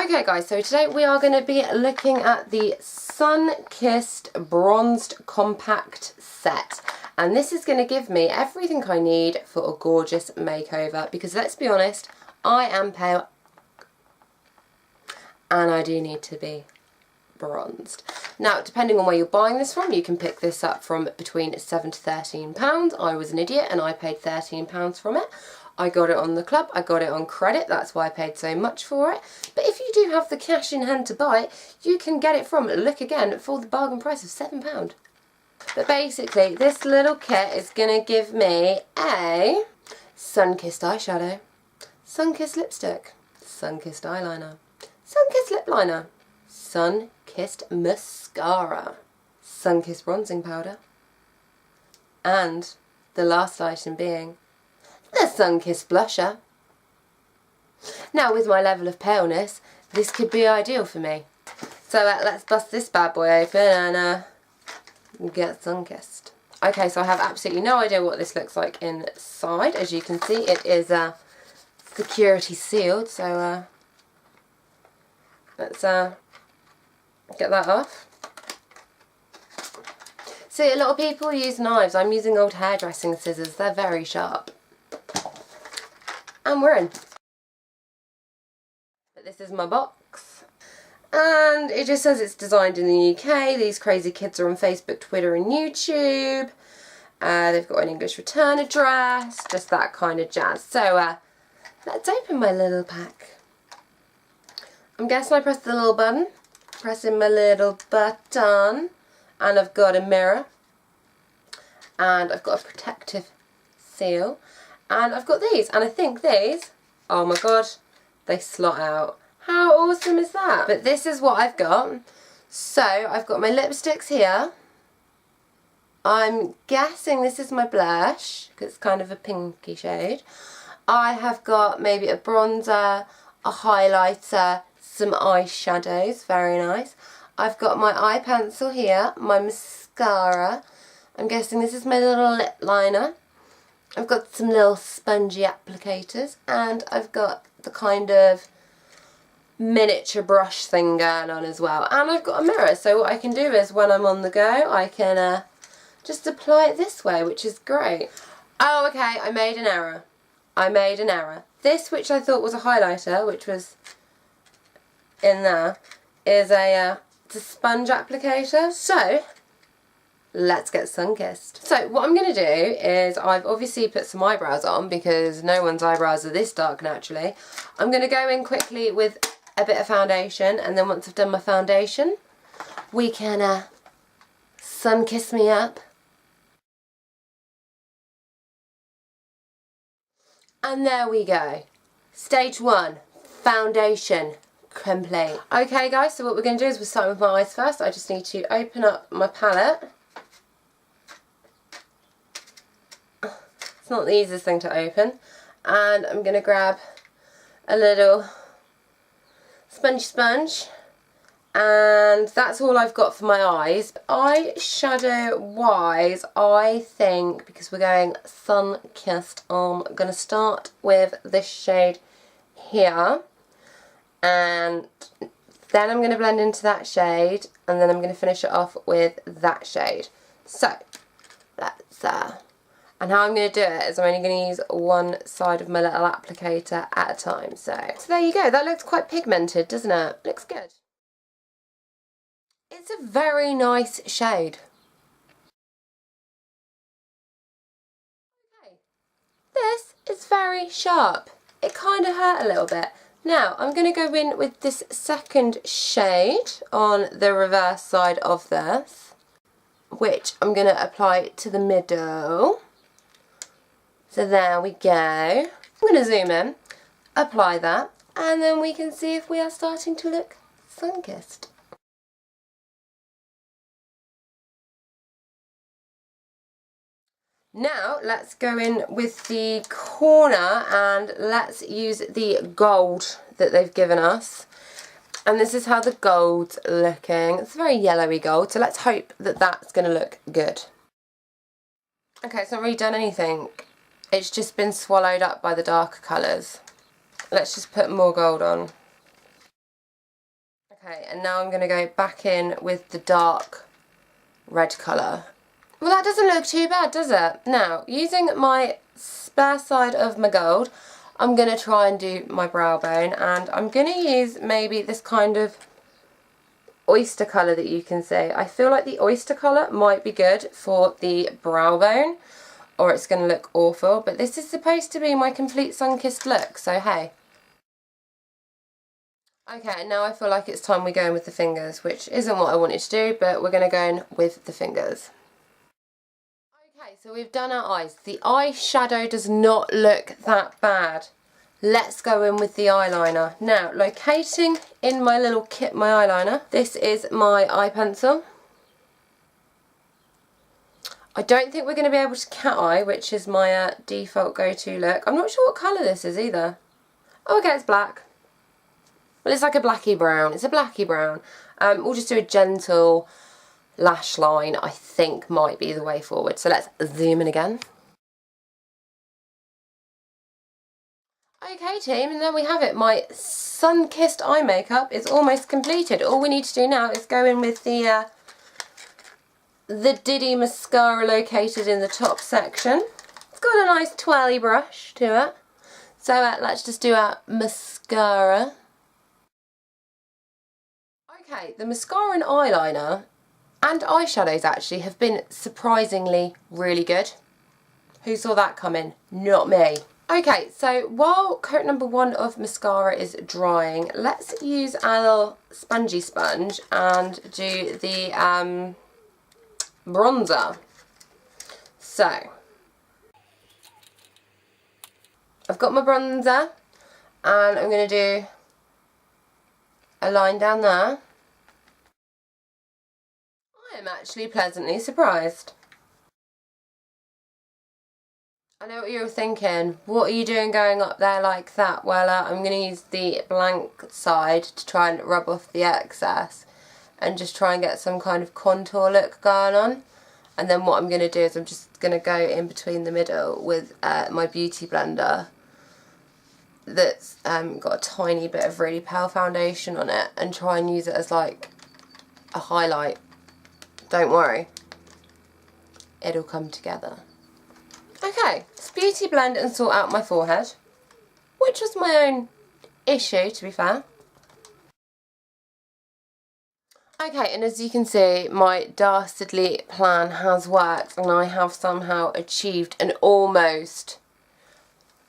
Okay guys, so today we are going to be looking at the Sunkissed Bronzed Compact Set. And this is going to give me everything I need for a gorgeous makeover. Because let's be honest, I am pale and I do need to be bronzed. Now, depending on where you're buying this from, you can pick this up from between £7 to £13. I was an idiot and I paid £13 from it. I got it on the club, I got it on credit, that's why I paid so much for it. But if you do have the cash in hand to buy it, you can get it from Look Again for the bargain price of £7. But basically, this little kit is going to give me a Sunkissed eyeshadow, Sunkissed lipstick, Sunkissed eyeliner, Sunkissed lip liner, Sunkissed mascara, Sunkissed bronzing powder, and the last item being the Sunkissed blusher. Now, with my level of paleness, this could be ideal for me. So let's bust this bad boy open and get Sunkissed. Okay, so I have absolutely no idea what this looks like inside. As you can see, it is security sealed, so let's get that off. See, a lot of people use knives. I'm using old hairdressing scissors. They're very sharp. And we're in. But this is my box. And it just says it's designed in the UK. These crazy kids are on Facebook, Twitter and YouTube. They've got an English return address. Just that kind of jazz. So let's open my little pack. I'm guessing I pressed the little button. Pressing my little button. And I've got a mirror. And I've got a protective seal. And I've got these, and I think these, oh my god, they slot out. How awesome is that? But this is what I've got. So, I've got my lipsticks here. I'm guessing this is my blush, because it's kind of a pinky shade. I have got maybe a bronzer, a highlighter, some eyeshadows, very nice. I've got my eye pencil here, my mascara. I'm guessing this is my little lip liner. I've got some little spongy applicators, and I've got the kind of miniature brush thing going on as well. And I've got a mirror, so what I can do is when I'm on the go, I can just apply it this way, which is great. Oh, okay, I made an error. I made an error. This, which I thought was a highlighter, which was in there, is it's a sponge applicator. So let's get Sunkissed. So what I'm going to do is, I've obviously put some eyebrows on because no one's eyebrows are this dark naturally. I'm going to go in quickly with a bit of foundation, and then once I've done my foundation, we can Sunkiss me up. And there we go. Stage 1, foundation complete. Okay guys, so what we're going to do is we're starting with my eyes first. I just need to open up my palette. It's not the easiest thing to open, and I'm going to grab a little sponge, and that's all I've got for my eyes. Eyeshadow wise, I think, because we're going Sunkissed, I'm going to start with this shade here, and then I'm going to blend into that shade, and then I'm going to finish it off with that shade. So let's and how I'm going to do it is I'm only going to use one side of my little applicator at a time. So there you go. That looks quite pigmented, doesn't it? Looks good. It's a very nice shade. Okay. This is very sharp. It kind of hurt a little bit. Now I'm going to go in with this second shade on the reverse side of this, which I'm going to apply to the middle. So there we go. I'm going to zoom in, apply that, and then we can see if we are starting to look Sunkissed. Now let's go in with the corner, and let's use the gold that they've given us. And this is how the gold's looking. It's very yellowy gold, so let's hope that that's going to look good. Okay, it's not really done anything. It's just been swallowed up by the darker colours. Let's just put more gold on. Okay, and now I'm going to go back in with the dark red colour. Well, that doesn't look too bad, does it? Now, using my spare side of my gold, I'm going to try and do my brow bone, and I'm going to use maybe this kind of oyster colour that you can see. I feel like the oyster colour might be good for the brow bone, or it's going to look awful, but this is supposed to be my complete sun-kissed look, so hey. Okay, now I feel like it's time we go in with the fingers, which isn't what I wanted to do, but we're going to go in with the fingers. Okay, so we've done our eyes. The eyeshadow does not look that bad. Let's go in with the eyeliner. Now, locating in my little kit my eyeliner, this is my eye pencil. I don't think we're going to be able to cat eye, which is my default go-to look. I'm not sure what colour this is either. Oh, okay, it's black. Well, it's like a blacky brown. It's a blacky brown. We'll just do a gentle lash line, I think might be the way forward. So let's zoom in again. Okay team, and there we have it. My sun-kissed eye makeup is almost completed. All we need to do now is go in with the Diddy mascara located in the top section. It's got a nice twirly brush to it. So let's just do our mascara. Okay, the mascara and eyeliner and eyeshadows actually have been surprisingly really good. Who saw that coming? Not me. Okay, so while coat number 1 of mascara is drying, let's use our little spongy sponge and do the bronzer. So, I've got my bronzer and I'm going to do a line down there. I am actually pleasantly surprised. I know what you're thinking. What are you doing going up there like that? Well, I'm going to use the blank side to try and rub off the excess and just try and get some kind of contour look going on. And then what I'm going to do is I'm just going to go in between the middle with my beauty blender that's got a tiny bit of really pale foundation on it and try and use it as like a highlight. Don't worry, it'll come together. Okay, let's beauty blend and sort out my forehead, which was my own issue to be fair. Okay, and as you can see, my dastardly plan has worked and I have somehow achieved an almost...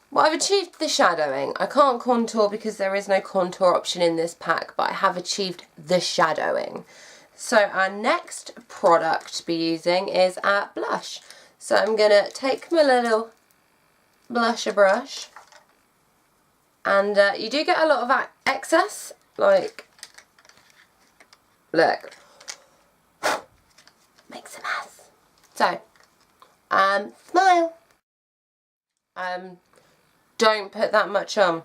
Well, I've achieved the shadowing. I can't contour because there is no contour option in this pack, but I have achieved the shadowing. So our next product to be using is our blush. So I'm going to take my little blusher brush, and you do get a lot of excess, like, look, makes a mess. So, smile. Don't put that much on.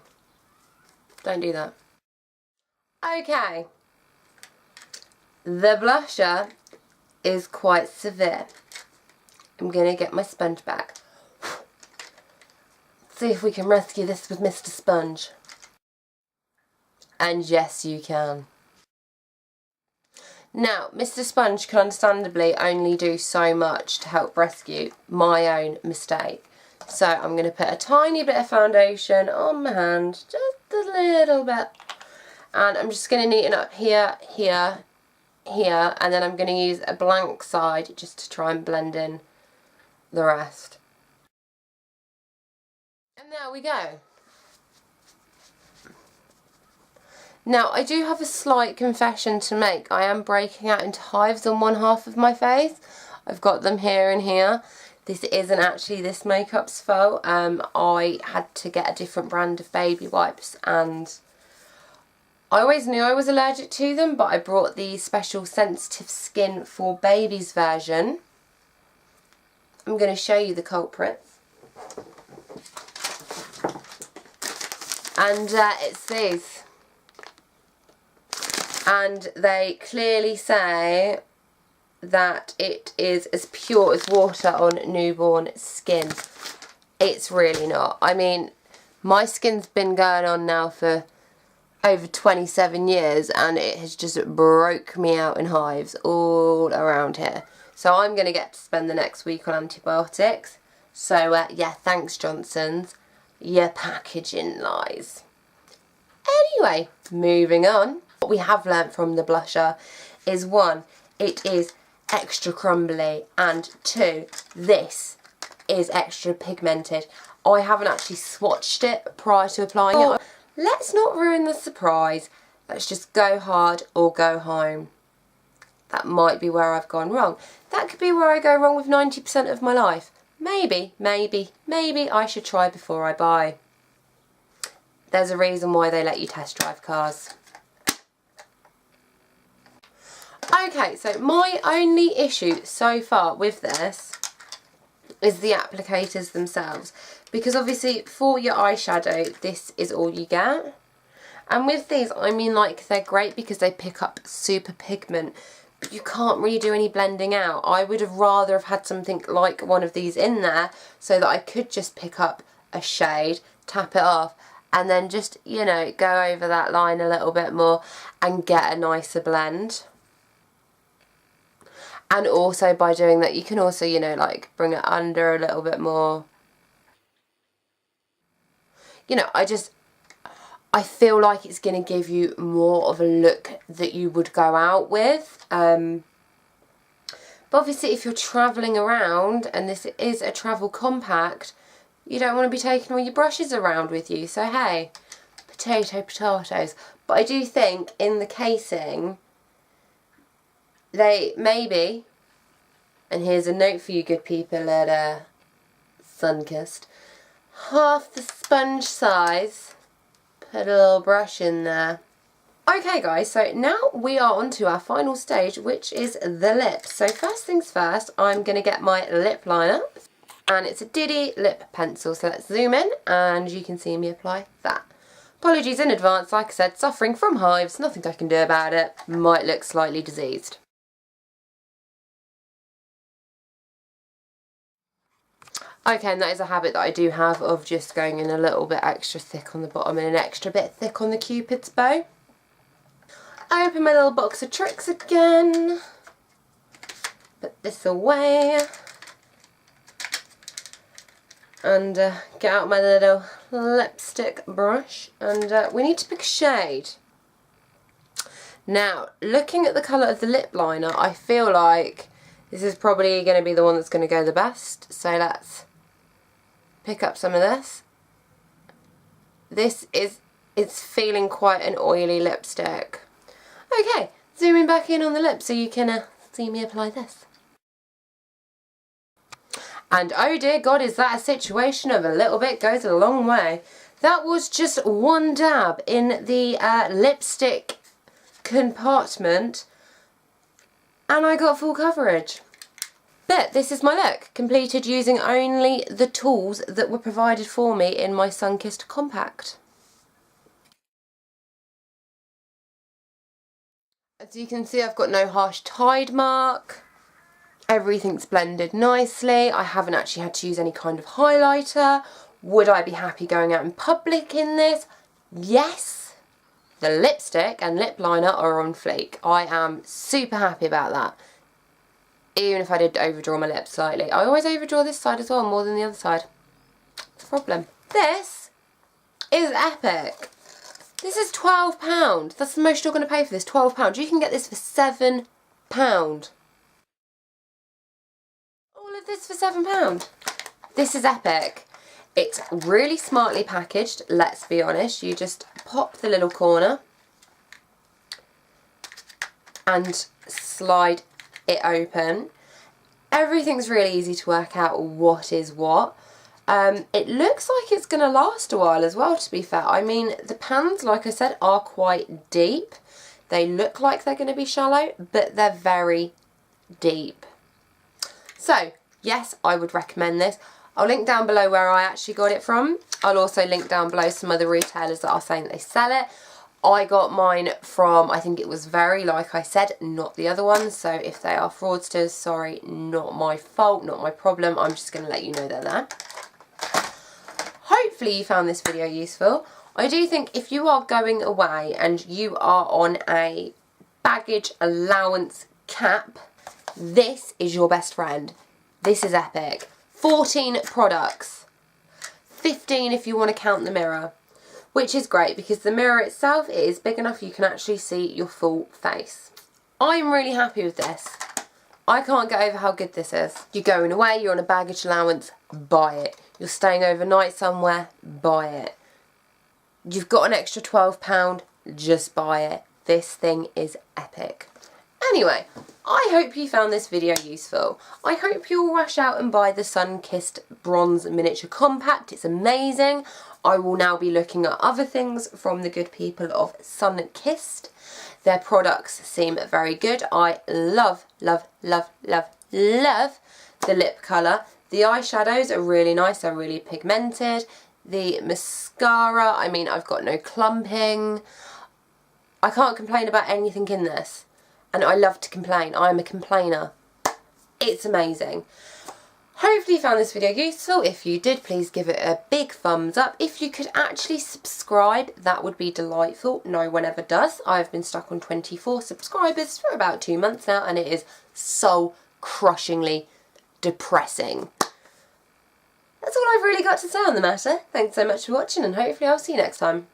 Don't do that. Okay. The blusher is quite severe. I'm going to get my sponge back. See if we can rescue this with Mr. Sponge. And yes, you can. Now, Mr. Sponge can understandably only do so much to help rescue my own mistake. So I'm going to put a tiny bit of foundation on my hand, just a little bit. And I'm just going to neaten up here, here, here, and then I'm going to use a blank side just to try and blend in the rest. And there we go. Now, I do have a slight confession to make. I am breaking out into hives on one half of my face. I've got them here and here. This isn't actually this makeup's fault. I had to get a different brand of baby wipes, and I always knew I was allergic to them, but I brought the special sensitive skin for babies version. I'm going to show you the culprits. And it's these. And they clearly say that it is as pure as water on newborn skin. It's really not. I mean, my skin's been going on now for over 27 years and it has just broke me out in hives all around here. So I'm going to get to spend the next week on antibiotics. So yeah, thanks Johnson's. Your packaging lies. Anyway, moving on. What we have learnt from the blusher is 1, it is extra crumbly, and 2, this is extra pigmented. I haven't actually swatched it prior to applying it. Let's not ruin the surprise. Let's just go hard or go home. That might be where I've gone wrong. That could be where I go wrong with 90% of my life. Maybe I should try before I buy. There's a reason why they let you test drive cars. Okay, so my only issue so far with this is the applicators themselves. Because obviously for your eyeshadow, this is all you get. And with these, I mean, like, they're great because they pick up super pigment. But you can't really do any blending out. I would have rather have had something like one of these in there so that I could just pick up a shade, tap it off, and then just, you know, go over that line a little bit more and get a nicer blend. And also by doing that, you can also, you know, like, bring it under a little bit more. You know, I feel like it's going to give you more of a look that you would go out with. But obviously if you're travelling around, and this is a travel compact, you don't want to be taking all your brushes around with you. So hey, potatoes. But I do think in the casing, they maybe, and here's a note for you good people at Sunkissed, half the sponge size. Put a little brush in there. Okay guys, so now we are on to our final stage, which is the lips. So first things first, I'm going to get my lip liner, and it's a Diddy lip pencil. So let's zoom in and you can see me apply that. Apologies in advance, like I said, suffering from hives, nothing I can do about it. Might look slightly diseased. Okay, and that is a habit that I do have of just going in a little bit extra thick on the bottom and an extra bit thick on the Cupid's bow. I open my little box of tricks again. Put this away. And get out my little lipstick brush. And we need to pick a shade. Now, looking at the colour of the lip liner, I feel like this is probably going to be the one that's going to go the best. So let's pick up some of this. It's feeling quite an oily lipstick. Okay, zooming back in on the lip so you can see me apply this. And oh dear God, is that a situation of a little bit goes a long way. That was just one dab in the lipstick compartment and I got full coverage. But this is my look, completed using only the tools that were provided for me in my Sunkissed compact. As you can see, I've got no harsh tide mark. Everything's blended nicely. I haven't actually had to use any kind of highlighter. Would I be happy going out in public in this? Yes. The lipstick and lip liner are on fleek. I am super happy about that. Even if I did overdraw my lips slightly. I always overdraw this side as well, more than the other side. It's a problem. This is epic. This is £12. That's the most you're going to pay for this, £12. You can get this for £7. All of this for £7. This is epic. It's really smartly packaged, let's be honest. You just pop the little corner and slide it open. Everything's really easy to work out what is what. It looks like it's going to last a while as well, to be fair. I mean, the pans, like I said, are quite deep. They look like they're going to be shallow, but they're very deep. So, yes, I would recommend this. I'll link down below where I actually got it from. I'll also link down below some other retailers that are saying that they sell it. I got mine from, I think it was Very, like I said, not the other ones. So if they are fraudsters, sorry, not my fault, not my problem. I'm just going to let you know they're there. Hopefully you found this video useful. I do think if you are going away and you are on a baggage allowance cap, this is your best friend. This is epic. 14 products. 15 if you want to count the mirror. Which is great because the mirror itself, it is big enough you can actually see your full face. I'm really happy with this. I can't get over how good this is. You're going away, you're on a baggage allowance, buy it. You're staying overnight somewhere, buy it. You've got an extra £12, just buy it. This thing is epic. Anyway, I hope you found this video useful. I hope you'll rush out and buy the Sunkissed Bronze Miniature Compact. It's amazing. I will now be looking at other things from the good people of Sunkissed. Their products seem very good. I love, love, love, love, love the lip colour. The eyeshadows are really nice. They're really pigmented. The mascara, I mean, I've got no clumping. I can't complain about anything in this. And I love to complain. I am a complainer. It's amazing. Hopefully you found this video useful. If you did, please give it a big thumbs up. If you could actually subscribe, that would be delightful. No one ever does. I've been stuck on 24 subscribers for about 2 months now, and it is soul crushingly depressing. That's all I've really got to say on the matter. Thanks so much for watching, and hopefully I'll see you next time.